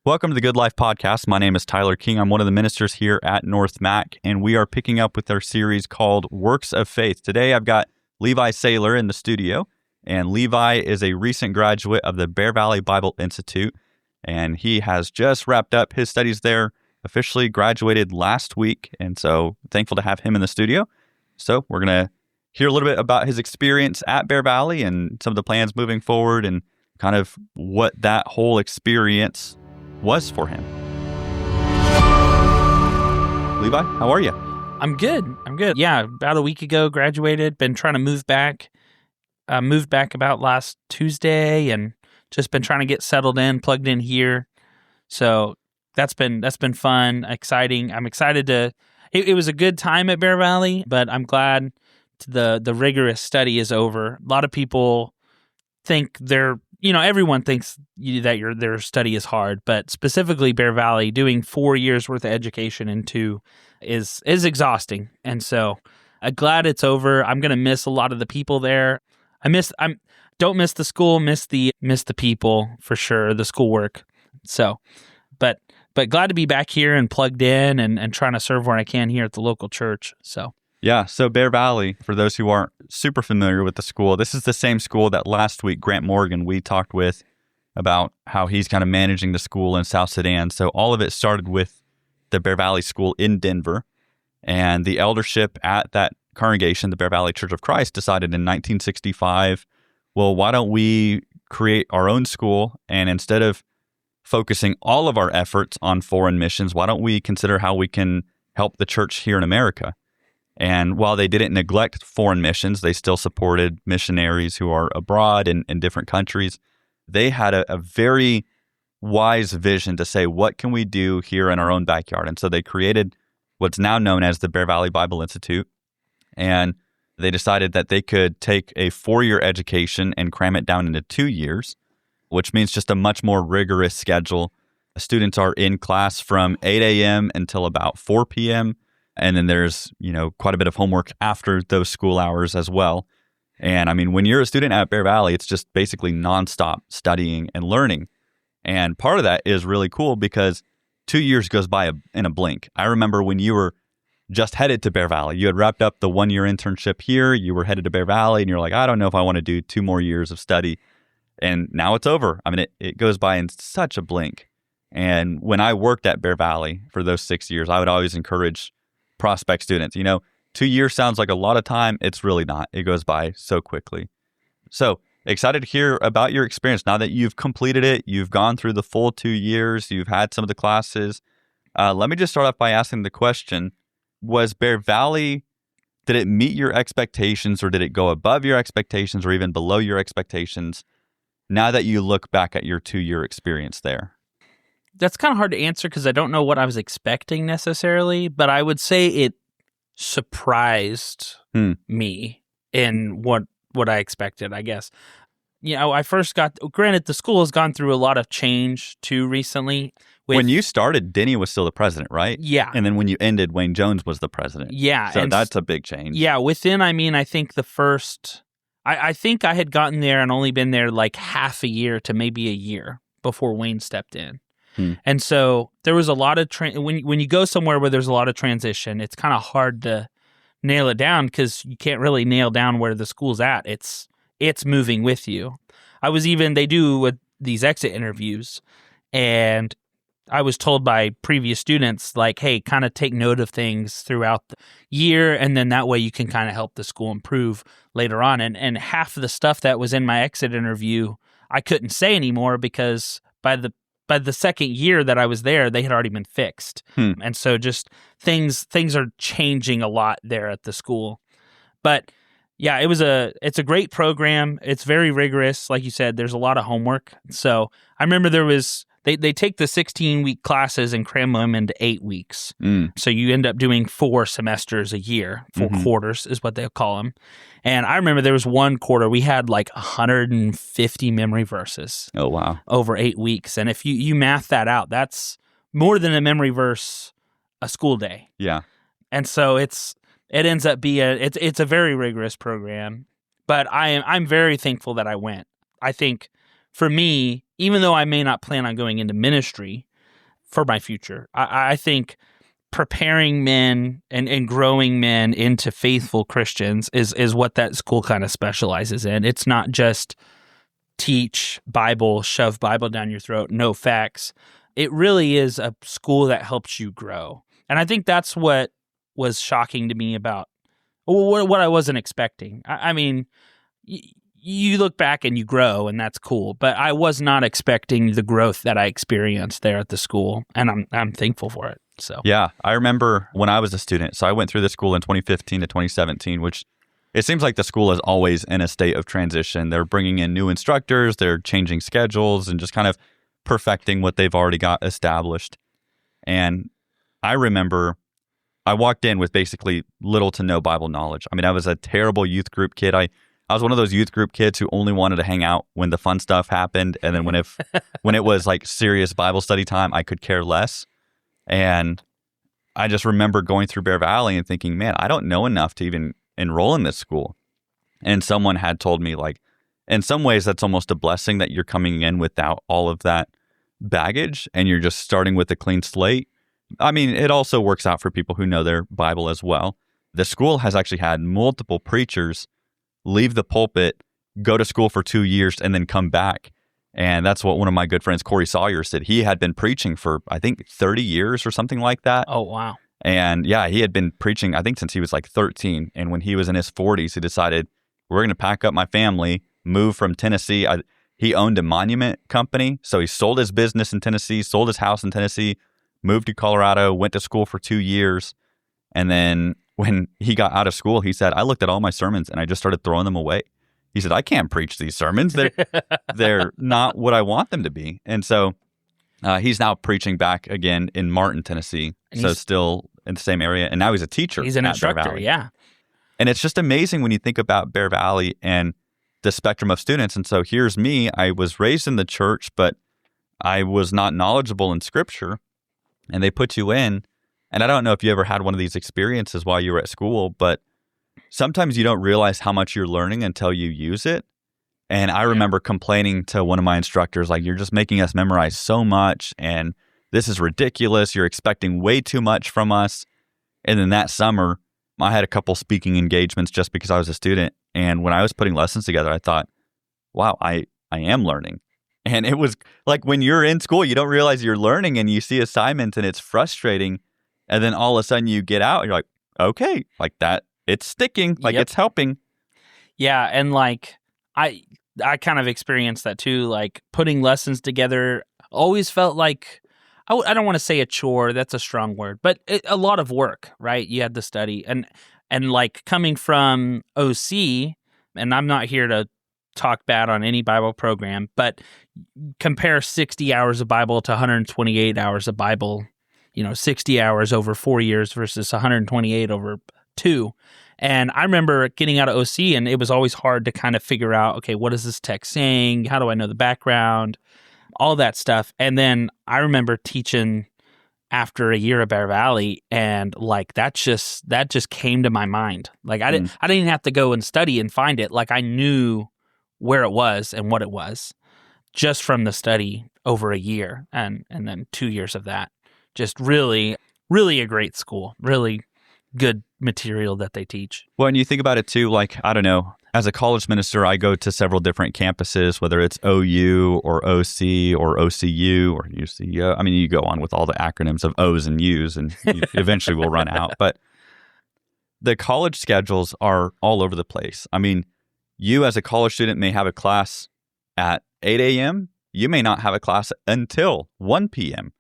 Welcome to the Good Life Podcast. My name is Tyler King. I'm one of the ministers here at North Mac, and we are picking up with our series called Works of Faith. Today, I've got Levi Saylor in the studio, and Levi is a recent graduate of the Bear Valley Bible Institute, and he has just wrapped up his studies there, officially graduated last week, and so thankful to have him in the studio. So we're going to hear a little bit about his experience at Bear Valley and some of the plans moving forward and kind of what that whole experience was for him. Levi, how are you? I'm good. Yeah, about a week ago, graduated. Been trying to move back. Moved back about last Tuesday, and just been trying to get settled in, plugged in here. So that's been fun, exciting. I'm excited to. It was a good time at Bear Valley, but I'm glad the rigorous study is over. A lot of people think everyone thinks that their study is hard, but specifically Bear Valley, doing 4 years worth of education in 2 is exhausting. And so I'm glad it's over. I'm going to miss a lot of the people there. Don't miss the school, miss the people for sure, the schoolwork. So, but glad to be back here and plugged in and trying to serve where I can here at the local church. So. Yeah, so Bear Valley, for those who aren't super familiar with the school, this is the same school that last week Grant Morgan we talked with about how he's kind of managing the school in South Sudan. So all of it started with the Bear Valley School in Denver, and the eldership at that congregation, the Bear Valley Church of Christ, decided in 1965, well, why don't we create our own school, and instead of focusing all of our efforts on foreign missions, why don't we consider how we can help the church here in America? And while they didn't neglect foreign missions, they still supported missionaries who are abroad in different countries. They had a very wise vision to say, what can we do here in our own backyard? And so they created what's now known as the Bear Valley Bible Institute. And they decided that they could take a 4-year education and cram it down into 2 years, which means just a much more rigorous schedule. Students are in class from 8 a.m. until about 4 p.m., and then there's, quite a bit of homework after those school hours as well. And I mean, when you're a student at Bear Valley, it's just basically nonstop studying and learning. And part of that is really cool because 2 years goes by in a blink. I remember when you were just headed to Bear Valley, you had wrapped up the 1-year internship here, you were headed to Bear Valley, and you're like, I don't know if I want to do 2 more years of study. And now it's over. I mean, it goes by in such a blink. And when I worked at Bear Valley for those 6 years, I would always encourage prospect students, 2 years sounds like a lot of time. It's really not. It goes by so quickly. So excited to hear about your experience now that you've completed it. You've gone through the full 2 years. You've had some of the classes. Let me just start off by asking the question, was Bear Valley, did it meet your expectations, or did it go above your expectations or even below your expectations now that you look back at your 2-year experience there? That's kind of hard to answer because I don't know what I was expecting necessarily, but I would say it surprised me in what I expected, I guess. I first granted, the school has gone through a lot of change too recently. When you started, Denny was still the president, right? Yeah. And then when you ended, Wayne Jones was the president. Yeah. So that's a big change. Yeah. I think the first, I think I had gotten there and only been there like half a year to maybe a year before Wayne stepped in. And so there was a lot of when you go somewhere where there's a lot of transition, it's kind of hard to nail it down because you can't really nail down where the school's at. It's moving with you. They do these exit interviews, and I was told by previous students, like, hey, kind of take note of things throughout the year, and then that way you can kind of help the school improve later on. And half of the stuff that was in my exit interview, I couldn't say anymore because by the second year that I was there, they had already been fixed. And so just things are changing a lot there at the school. But yeah, it's a great program. It's very rigorous. Like you said, there's a lot of homework. So I remember they take the 16-week classes and cram them into 8 weeks. So you end up doing 4 semesters a year. 4 quarters is what they call them. And I remember there was one quarter we had like 150 memory verses. Oh, wow. Over 8 weeks. And if you math that out, that's more than a memory verse a school day. Yeah. And so it ends up being it's a very rigorous program. But I'm very thankful that I went. I think for me, even though I may not plan on going into ministry, for my future. I think preparing men and growing men into faithful Christians is what that school kind of specializes in. It's not just teach Bible, shove Bible down your throat, no facts. It really is a school that helps you grow. And I think that's what was shocking to me about what I wasn't expecting. I mean, you look back and you grow, and that's cool. But I was not expecting the growth that I experienced there at the school, and I'm thankful for it. So yeah, I remember when I was a student. So I went through the school in 2015 to 2017, which it seems like the school is always in a state of transition. They're bringing in new instructors, they're changing schedules, and just kind of perfecting what they've already got established. And I remember I walked in with basically little to no Bible knowledge. I mean, I was a terrible youth group kid. I was one of those youth group kids who only wanted to hang out when the fun stuff happened. And then when it was like serious Bible study time, I could care less. And I just remember going through Bear Valley and thinking, man, I don't know enough to even enroll in this school. And someone had told me, like, in some ways, that's almost a blessing that you're coming in without all of that baggage and you're just starting with a clean slate. I mean, it also works out for people who know their Bible as well. The school has actually had multiple preachers leave the pulpit, go to school for 2 years, and then come back. And that's what one of my good friends, Corey Sawyer, said. He had been preaching for, I think, 30 years or something like that. Oh, wow. And yeah, he had been preaching, I think, since he was like 13. And when he was in his 40s, he decided, we're going to pack up my family, move from Tennessee. He owned a monument company. So he sold his business in Tennessee, sold his house in Tennessee, moved to Colorado, went to school for 2 years. And then when he got out of school, he said, I looked at all my sermons and I just started throwing them away. He said, I can't preach these sermons. They're not what I want them to be. And so he's now preaching back again in Martin, Tennessee. So still in the same area. And now he's a teacher. He's an instructor, yeah. And it's just amazing when you think about Bear Valley and the spectrum of students. And so here's me. I was raised in the church, but I was not knowledgeable in Scripture. And they put you in. And I don't know if you ever had one of these experiences while you were at school, but sometimes you don't realize how much you're learning until you use it. And I remember complaining to one of my instructors, like, you're just making us memorize so much, and this is ridiculous. You're expecting way too much from us. And then that summer, I had a couple speaking engagements just because I was a student. And when I was putting lessons together, I thought, wow, I am learning. And it was like when you're in school, you don't realize you're learning and you see assignments and it's frustrating. And then all of a sudden you get out and you're like, okay, like that, it's sticking, like it's helping. Yeah. And like, I kind of experienced that too. Like putting lessons together always felt like, I don't want to say a chore, that's a strong word, but a lot of work, right? You had to study. And like coming from OC, and I'm not here to talk bad on any Bible program, but compare 60 hours of Bible to 128 hours of Bible, 60 hours over 4 years versus 128 over 2. And I remember getting out of OC, and it was always hard to kind of figure out, okay, what is this text saying? How do I know the background? All that stuff. And then I remember teaching after a year at Bear Valley, and like that just came to my mind. Like I didn't even have to go and study and find it. Like I knew where it was and what it was just from the study over a year, and then 2 years of that. Just really, really a great school. Really good material that they teach. Well, and you think about it too, like, I don't know, as a college minister, I go to several different campuses, whether it's OU or OC or OCU or UCU. I mean, you go on with all the acronyms of O's and U's, and you eventually will run out. But the college schedules are all over the place. I mean, you as a college student may have a class at 8 a.m. You may not have a class until 1 p.m.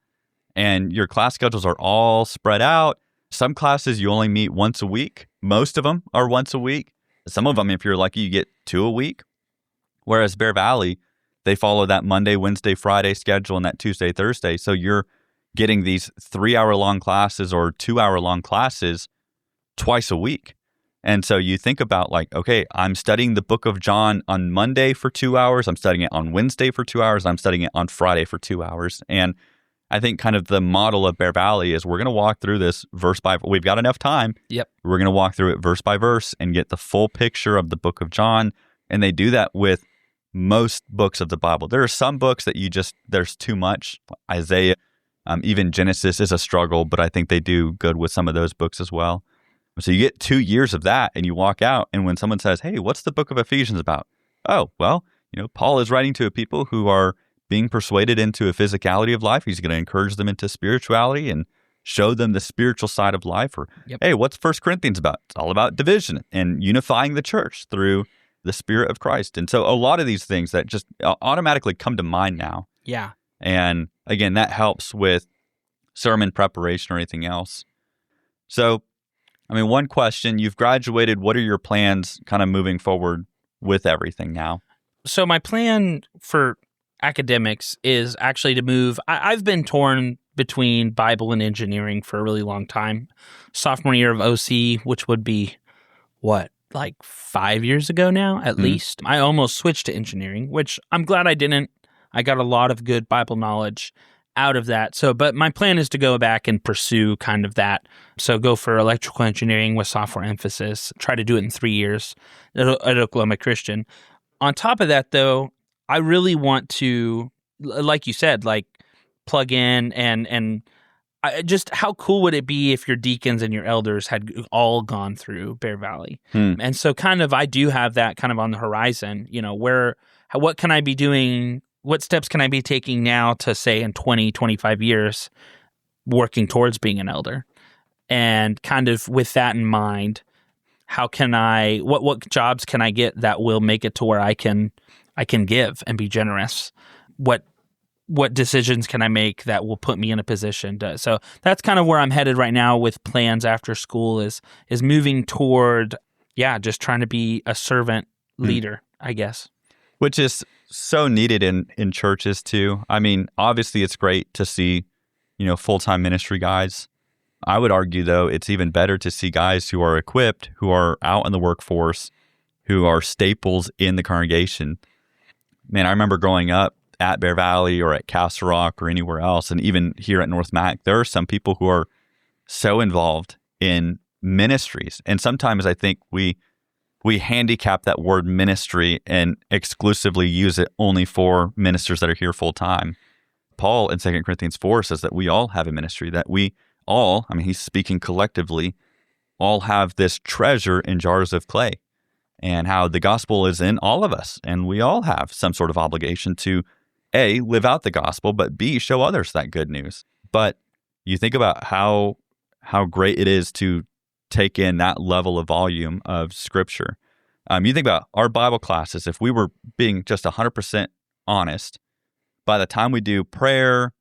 And your class schedules are all spread out. Some classes you only meet once a week. Most of them are once a week. Some of them, if you're lucky, you get 2 a week. Whereas Bear Valley, they follow that Monday, Wednesday, Friday schedule and that Tuesday, Thursday. So you're getting these 3-hour-long classes or 2-hour-long classes twice a week. And so you think about like, okay, I'm studying the book of John on Monday for 2 hours. I'm studying it on Wednesday for 2 hours. I'm studying it on Friday for 2 hours. And I think kind of the model of Bear Valley is we're going to walk through this verse by, we've got enough time. Yep. We're going to walk through it verse by verse and get the full picture of the book of John. And they do that with most books of the Bible. There are some books that there's too much. Isaiah, Even Genesis is a struggle, but I think they do good with some of those books as well. So you get 2 years of that and you walk out, and when someone says, hey, what's the book of Ephesians about? Oh, well, Paul is writing to a people who are being persuaded into a physicality of life. He's going to encourage them into spirituality and show them the spiritual side of life. Or, hey, what's 1 Corinthians about? It's all about division and unifying the church through the Spirit of Christ. And so a lot of these things that just automatically come to mind now. Yeah. And again, that helps with sermon preparation or anything else. So, one question, you've graduated. What are your plans kind of moving forward with everything now? So my plan for academics is actually to move. I've been torn between Bible and engineering for a really long time. Sophomore year of OC, which would be, 5 years ago now, at least. I almost switched to engineering, which I'm glad I didn't. I got a lot of good Bible knowledge out of that. So, but my plan is to go back and pursue kind of that. So go for electrical engineering with software emphasis, try to do it in 3 years at Oklahoma Christian. On top of that, though, I really want to, like you said, plug in and just how cool would it be if your deacons and your elders had all gone through Bear Valley? And so kind of I do have that kind of on the horizon, what can I be doing? What steps can I be taking now to say in 20, 25 years working towards being an elder? And kind of with that in mind, how can what jobs can I get that will make it to where I can give and be generous? What decisions can I make that will put me in a position to? So that's kind of where I'm headed right now with plans after school is moving toward, just trying to be a servant leader, I guess. Which is so needed in churches too. Obviously it's great to see, full-time ministry guys. I would argue though, it's even better to see guys who are equipped, who are out in the workforce, who are staples in the congregation. Man, I remember growing up at Bear Valley or at Castle Rock or anywhere else, and even here at North Mac, there are some people who are so involved in ministries. And sometimes I think we handicap that word ministry and exclusively use it only for ministers that are here full time. Paul in 2 Corinthians 4 says that we all have a ministry, that we all, he's speaking collectively, all have this treasure in jars of clay, and how the gospel is in all of us. And we all have some sort of obligation to A, live out the gospel, but B, show others that good news. But you think about how great it is to take in that level of volume of scripture. You think about our Bible classes. If we were being just 100% honest, by the time we do prayer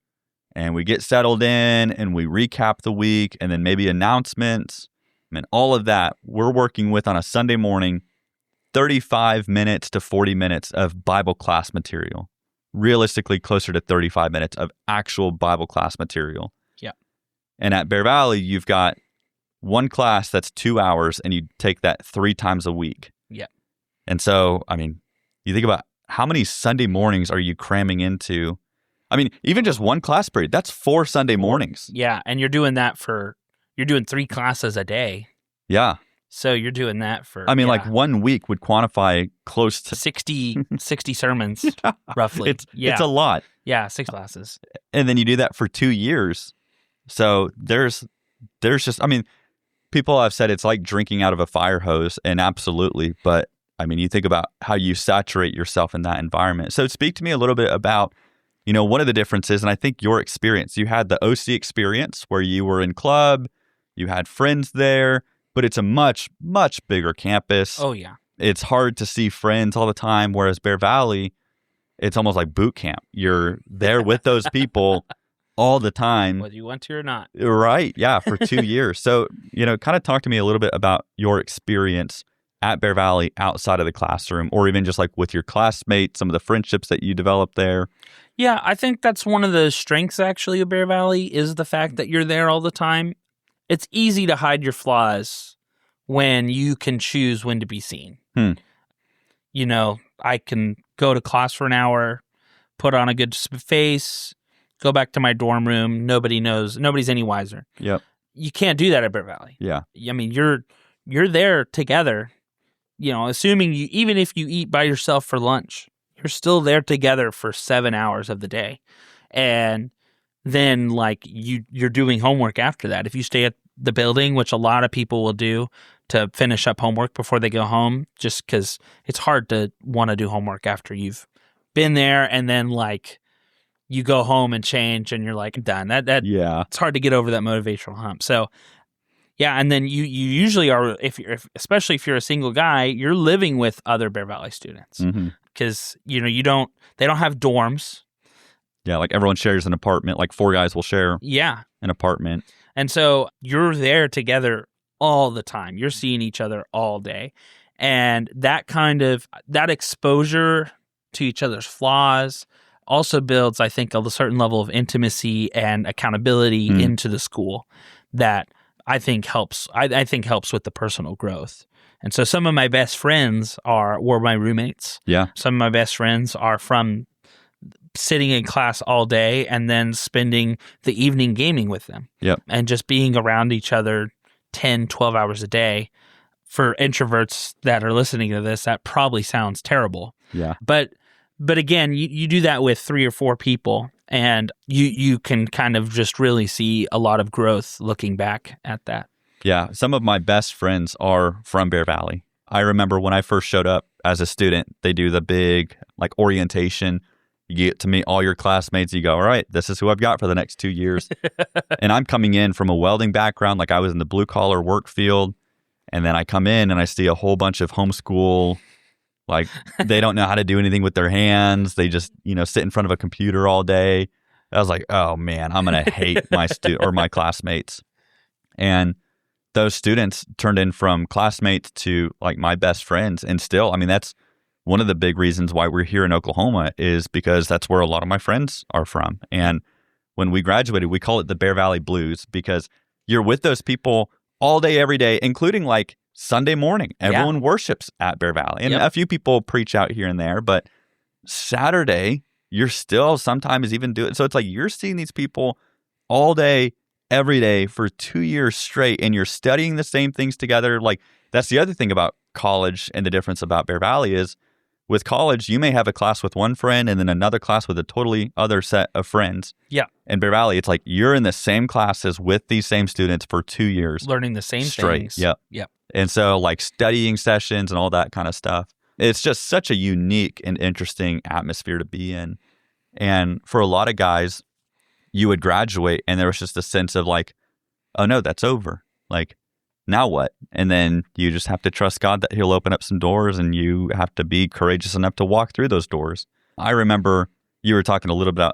and we get settled in and we recap the week and then maybe announcements and all of that, we're working with on a Sunday morning 35 minutes to 40 minutes of Bible class material. Realistically, closer to 35 minutes of actual Bible class material. Yeah. And at Bear Valley, you've got one class that's 2 hours, and you take that 3 times a week. Yeah. And so, you think about how many Sunday mornings are you cramming into? Even just one class period, that's 4 Sunday mornings. Yeah, and you're doing 3 classes a day. Yeah. So you're doing that for... like 1 week would quantify close to... 60 sermons, roughly. It's a lot. Yeah, 6 classes. And then you do that for 2 years. So there's just... people have said it's like drinking out of a fire hose, and absolutely. But, you think about how you saturate yourself in that environment. So speak to me a little bit about, one of the differences, and I think your experience. You had the OC experience where you were in club, you had friends there, but it's a much, much bigger campus. Oh, yeah. It's hard to see friends all the time, whereas Bear Valley, it's almost like boot camp. You're there with those people all the time. Whether you want to or not. Right. Yeah, for 2 years. So, kind of talk to me a little bit about your experience at Bear Valley outside of the classroom, or even just like with your classmates, some of the friendships that you developed there. Yeah, I think that's one of the strengths actually of Bear Valley is the fact that you're there all the time. It's easy to hide your flaws when you can choose when to be seen. I can go to class for an hour, put on a good face, go back to my dorm room. Nobody knows. Nobody's any wiser. Yep. You can't do that at Bear Valley. Yeah. You're there together. Assuming even if you eat by yourself for lunch, you're still there together for 7 hours of the day. And then like you're doing homework after that. If you stay at the building, which a lot of people will do to finish up homework before they go home, just because it's hard to want to do homework after you've been there, and then like you go home and change and you're like, I'm done. It's hard to get over that motivational hump. So yeah, and then you usually are, especially if you're a single guy, you're living with other Bear Valley students because they don't have dorms. Yeah, like everyone shares an apartment. Like 4 guys will share an apartment. And so you're there together all the time. You're seeing each other all day. And that exposure to each other's flaws also builds, I think, a certain level of intimacy and accountability into the school that I think helps. I think helps with the personal growth. And so some of my best friends were my roommates. Yeah. Some of my best friends are from sitting in class all day and then spending the evening gaming with them. Yep. And just being around each other 10, 12 hours a day. For introverts that are listening to this, that probably sounds terrible. Yeah. But again, you do that with 3 or 4 people, and you can kind of just really see a lot of growth looking back at that. Yeah. Some of my best friends are from Bear Valley. I remember when I first showed up as a student, they do the big like orientation. You get to meet all your classmates. You go, all right, this is who I've got for the next 2 years. And I'm coming in from a welding background. Like I was in the blue collar work field. And then I come in and I see a whole bunch of homeschool, like they don't know how to do anything with their hands. They just, sit in front of a computer all day. I was like, oh man, I'm going to hate my my classmates. And those students turned in from classmates to like my best friends. And still, I mean, that's one of the big reasons why we're here in Oklahoma is because that's where a lot of my friends are from. And when we graduated, we call it the Bear Valley Blues because you're with those people all day, every day, including like Sunday morning. Everyone worships at Bear Valley. And a few people preach out here and there. But Saturday, you're still sometimes even doing it. So it's like you're seeing these people all day, every day for 2 years straight. And you're studying the same things together. Like that's the other thing about college and the difference about Bear Valley is with college, you may have a class with one friend and then another class with a totally other set of friends. Yeah. In Bear Valley, it's like you're in the same classes with these same students for 2 years. Learning the same straight. things. Yep. Yep. And so like studying sessions and all that kind of stuff. It's just such a unique and interesting atmosphere to be in. And for a lot of guys, you would graduate and there was just a sense of like, oh no, that's over. Like, now what? And then you just have to trust God that he'll open up some doors and you have to be courageous enough to walk through those doors. I remember you were talking a little bit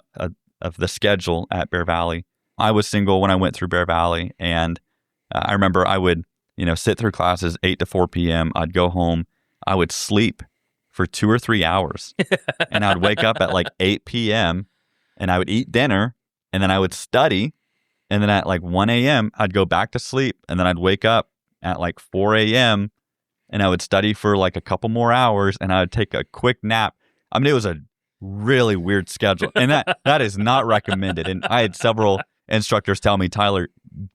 of the schedule at Bear Valley. I was single when I went through Bear Valley, and I remember I would, sit through classes 8 to 4 p.m. I'd go home. I would sleep for 2 or 3 hours, and I'd wake up at like 8 p.m. and I would eat dinner, and then I would study. And then at like 1 a.m., I'd go back to sleep, and then I'd wake up at like 4 a.m., and I would study for like a couple more hours, and I would take a quick nap. I mean, it was a really weird schedule, and that is not recommended. And I had several instructors tell me, Tyler,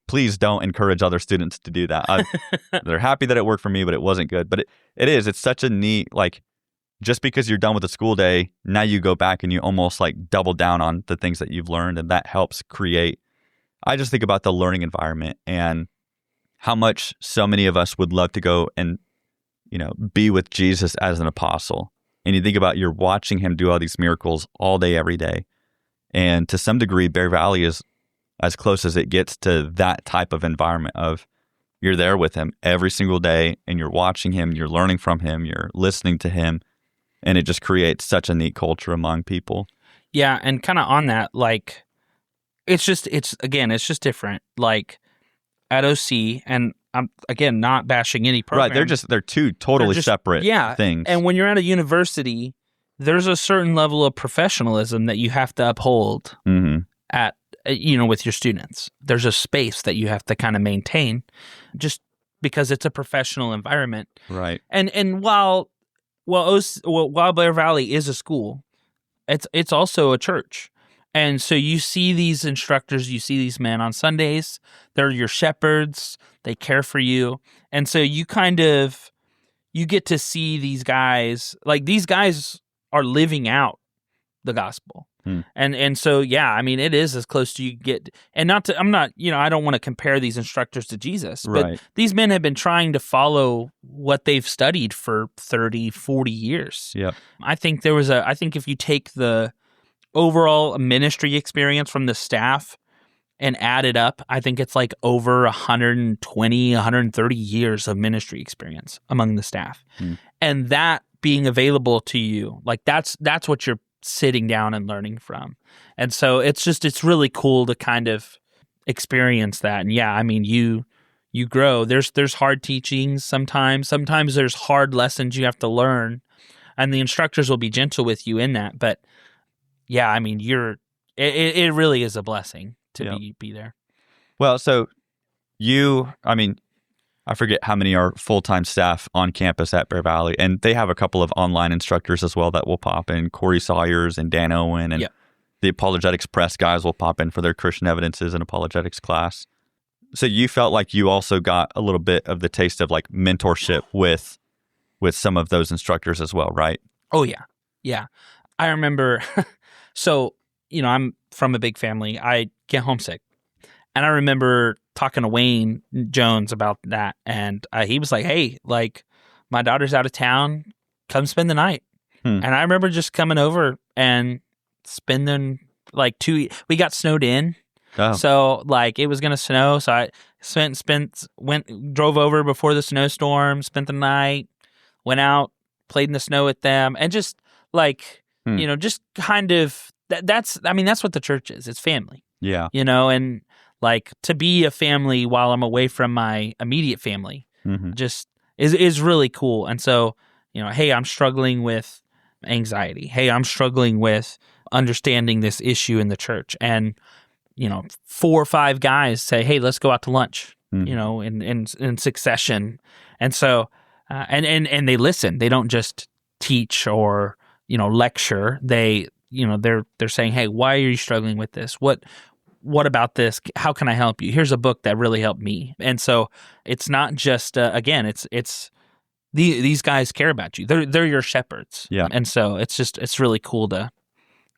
please don't encourage other students to do that. They're happy that it worked for me, but it wasn't good. But it's such a neat, like, just because you're done with the school day, now you go back and you almost like double down on the things that you've learned, and that helps create. I just think about the learning environment and how much so many of us would love to go and, be with Jesus as an apostle. And you think about you're watching him do all these miracles all day, every day. And to some degree, Bear Valley is as close as it gets to that type of environment of you're there with him every single day and you're watching him, you're learning from him, you're listening to him. And it just creates such a neat culture among people. Yeah. And kind of on that, like, it's just different. Like at OC, and I'm again not bashing any program. Right, they're two totally separate things. And when you're at a university, there's a certain level of professionalism that you have to uphold at with your students. There's a space that you have to kind of maintain, just because it's a professional environment. Right. And while Bear Valley is a school, it's also a church. And so you see these instructors, you see these men on Sundays, they're your shepherds, they care for you. And so you get to see these guys, like these guys are living out the gospel. Hmm. And so, yeah, I mean, it is as close to you get. And I don't want to compare these instructors to Jesus, but Right. these men have been trying to follow what they've studied for 30, 40 years. Yep. I think if you take the overall ministry experience from the staff and add it up, I think it's like over 120, 130 years of ministry experience among the staff. Hmm. And that being available to you, like that's what you're sitting down and learning from. And so it's really cool to kind of experience that. And yeah, I mean, you grow. There's hard teachings sometimes. Sometimes there's hard lessons you have to learn, and the instructors will be gentle with you in that. But yeah, I mean, it really is a blessing to be there. Well, so I forget how many are full-time staff on campus at Bear Valley, and they have a couple of online instructors as well that will pop in. Corey Sawyers and Dan Owen, and the Apologetics Press guys will pop in for their Christian Evidences and Apologetics class. So you felt like you also got a little bit of the taste of like mentorship with some of those instructors as well, right? Oh, yeah. Yeah. I remember, so, I'm from a big family. I get homesick. And I remember talking to Wayne Jones about that. And he was like, hey, like, my daughter's out of town. Come spend the night. And I remember just coming over and spending like we got snowed in. Oh. So like it was going to snow. So I drove over before the snowstorm, spent the night, went out, played in the snow with them. And just like, just kind of, that's what the church is. It's family. Yeah. And like to be a family while I'm away from my immediate family just is really cool. And so, hey, I'm struggling with anxiety. Hey, I'm struggling with understanding this issue in the church. And, 4 or 5 guys say, hey, let's go out to lunch, in succession. And so, and they listen. They don't just teach or, lecture. They're saying, hey, why are you struggling with this? What about this? How can I help you? Here's a book that really helped me. And so it's not just, it's these guys care about you. They're your shepherds. Yeah. And so it's really cool to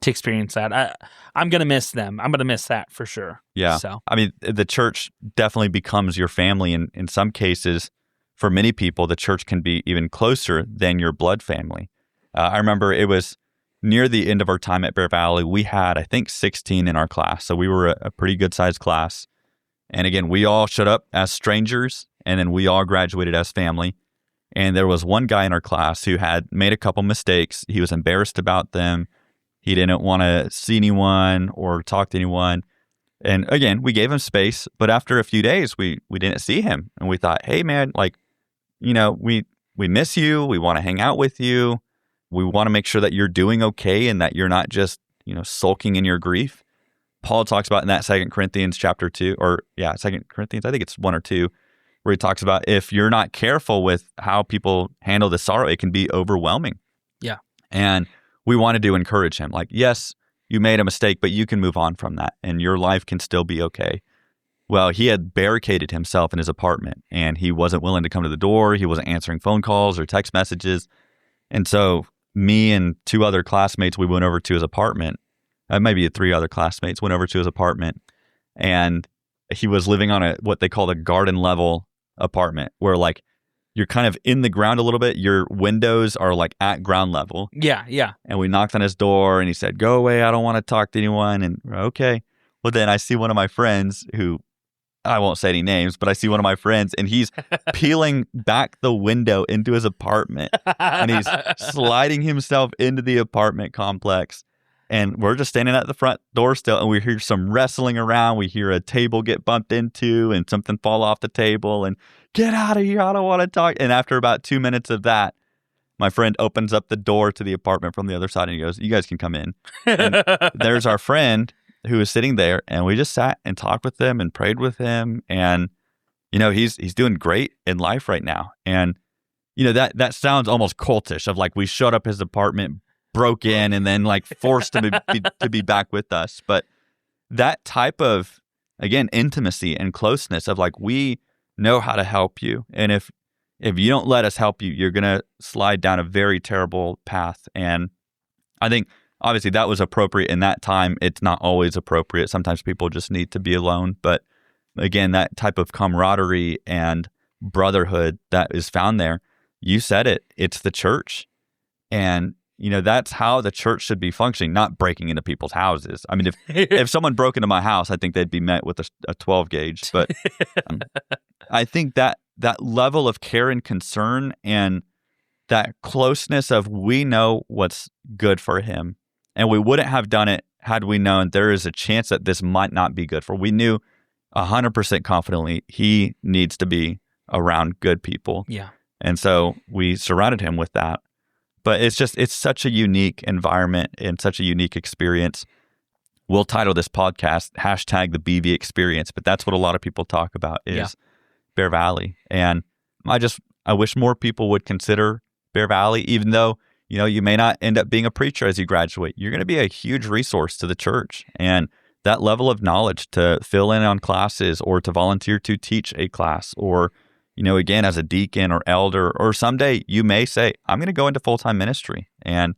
experience that. I'm going to miss them. I'm going to miss that for sure. Yeah. So, I mean, the church definitely becomes your family. And in some cases, for many people, the church can be even closer than your blood family. I remember it was near the end of our time at Bear Valley. We had, I think, 16 in our class. So we were a pretty good sized class. And again, we all showed up as strangers, and then we all graduated as family. And there was one guy in our class who had made a couple mistakes. He was embarrassed about them. He didn't want to see anyone or talk to anyone. And again, we gave him space. But after a few days, we didn't see him. And we thought, hey, man, like, we miss you. We want to hang out with you. We want to make sure that you're doing okay and that you're not just, sulking in your grief. Paul talks about in that 2 Corinthians chapter 2, 2 Corinthians, I think it's 1 or 2, where he talks about if you're not careful with how people handle the sorrow, it can be overwhelming. Yeah. And we wanted to encourage him. Like, yes, you made a mistake, but you can move on from that and your life can still be okay. Well, he had barricaded himself in his apartment and he wasn't willing to come to the door. He wasn't answering phone calls or text messages. And so me and 2 other classmates, we went over to his apartment. Maybe 3 other classmates went over to his apartment, and he was living on what they call a garden level apartment, where like you're kind of in the ground a little bit. Your windows are like at ground level. Yeah, yeah. And we knocked on his door, and he said, "Go away! I don't want to talk to anyone." And we're, okay. Well, then I see one of my friends who, I won't say any names, but I see one of my friends, and he's peeling back the window into his apartment, and he's sliding himself into the apartment complex. And we're just standing at the front door still, and we hear some wrestling around. We hear a table get bumped into and something fall off the table, and get out of here, I don't want to talk. And after about 2 minutes of that, my friend opens up the door to the apartment from the other side, and he goes, "You guys can come in." And there's our friend who was sitting there, and we just sat and talked with him and prayed with him. And, he's doing great in life right now. And, that sounds almost cultish of like we showed up his apartment, broke in, and then like forced him to be back with us. But that type of, again, intimacy and closeness of like, we know how to help you. And if you don't let us help you, you're going to slide down a very terrible path. And I think obviously that was appropriate in that time. It's not always appropriate. Sometimes people just need to be alone. But again, that type of camaraderie and brotherhood that is found there, you said it, it's the church. And, that's how the church should be functioning, not breaking into people's houses. I mean, if someone broke into my house, I think they'd be met with a 12 gauge. But I think that level of care and concern and that closeness of we know what's good for him. And we wouldn't have done it had we known there is a chance that this might not be good for. We knew 100% confidently he needs to be around good people. Yeah. And so we surrounded him with that. But it's such a unique environment and such a unique experience. We'll title this podcast #the BV experience, but that's what a lot of people talk about is Bear Valley. And I wish more people would consider Bear Valley, even though, you may not end up being a preacher as you graduate. You're going to be a huge resource to the church. And that level of knowledge to fill in on classes or to volunteer to teach a class or, again, as a deacon or elder, or someday you may say, I'm going to go into full-time ministry. And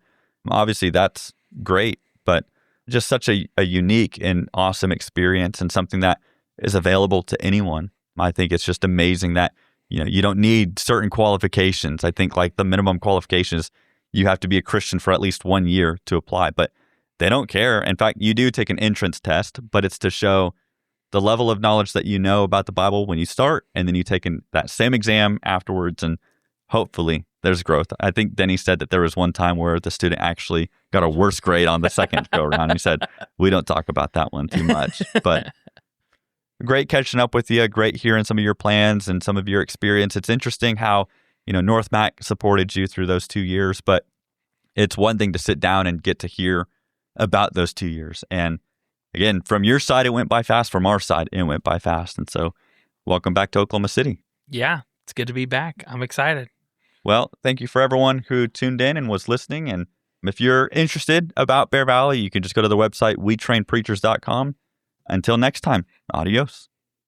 obviously that's great, but just such a unique and awesome experience and something that is available to anyone. I think it's just amazing that, you don't need certain qualifications. I think like the minimum qualifications, you have to be a Christian for at least 1 year to apply, but they don't care. In fact, you do take an entrance test, but it's to show the level of knowledge that you know about the Bible when you start, and then you take that same exam afterwards, and hopefully there's growth. I think Denny said that there was one time where the student actually got a worse grade on the second go around. He said, we don't talk about that one too much, but great catching up with you. Great hearing some of your plans and some of your experience. It's interesting how, North Mac supported you through those 2 years, but it's one thing to sit down and get to hear about those 2 years. And again, from your side, it went by fast. From our side, it went by fast. And so welcome back to Oklahoma City. Yeah, it's good to be back. I'm excited. Well, thank you for everyone who tuned in and was listening. And if you're interested about Bear Valley, you can just go to the website, wetrainpreachers.com. Until next time, adios.